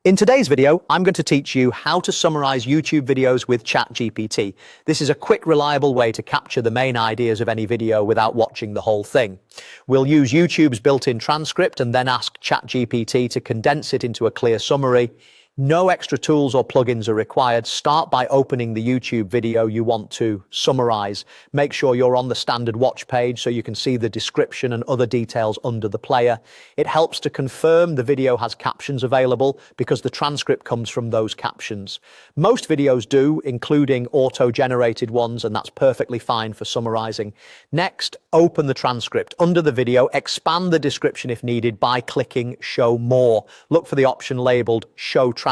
In today's video, I'm going to teach you how to summarize YouTube videos with ChatGPT. This is a quick, reliable way to capture the main ideas of any video without watching the whole thing. We'll use YouTube's built-in transcript and then ask ChatGPT to condense it into a clear summary. No extra tools or plugins are required. Start by opening the YouTube video you want to summarize. Make sure you're on the standard watch page so you can see the description and other details under the player. It helps to confirm the video has captions available because the transcript comes from those captions. Most videos do, including auto-generated ones, and that's perfectly fine for summarizing. Next, open the transcript. Under the video, expand the description if needed by clicking Show More. Look for the option labeled Show Transcript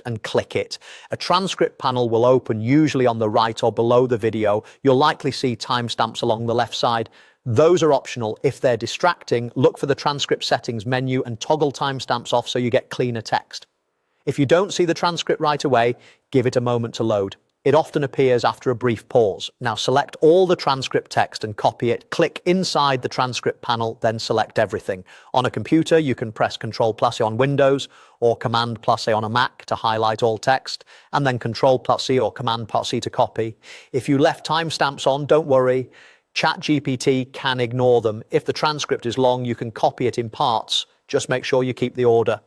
and click it. A transcript panel will open, usually on the right or below the video. You'll likely see timestamps along the left side. Those are optional. If they're distracting, look for the transcript settings menu and toggle timestamps off so you get cleaner text. If you don't see the transcript right away, give it a moment to load. It often appears after a brief pause. Now select all the transcript text and copy it. Click inside the transcript panel, then select everything. On a computer, you can press Ctrl+A on Windows or Command+A on a Mac to highlight all text, and then Ctrl+C or Command+C to copy. If you left timestamps on, don't worry. ChatGPT can ignore them. If the transcript is long, you can copy it in parts. Just make sure you keep the order.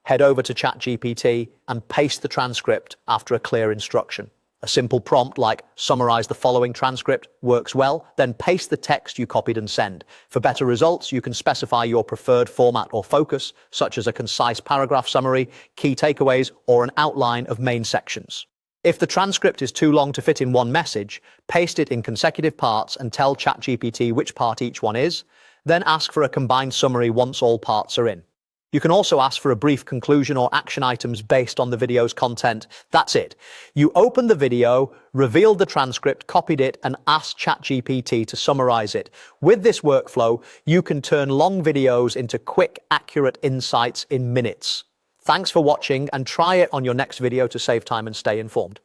Head over to ChatGPT and paste the transcript after a clear instruction. A simple prompt like summarize the following transcript works well, then paste the text you copied and send. For better results, you can specify your preferred format or focus, such as a concise paragraph summary, key takeaways, or an outline of main sections. If the transcript is too long to fit in one message, paste it in consecutive parts and tell ChatGPT which part each one is, then ask for a combined summary once all parts are in. You can also ask for a brief conclusion or action items based on the video's content. That's it. You opened the video, revealed the transcript, copied it, and asked ChatGPT to summarize it. With this workflow, you can turn long videos into quick, accurate insights in minutes. Thanks for watching, and try it on your next video to save time and stay informed.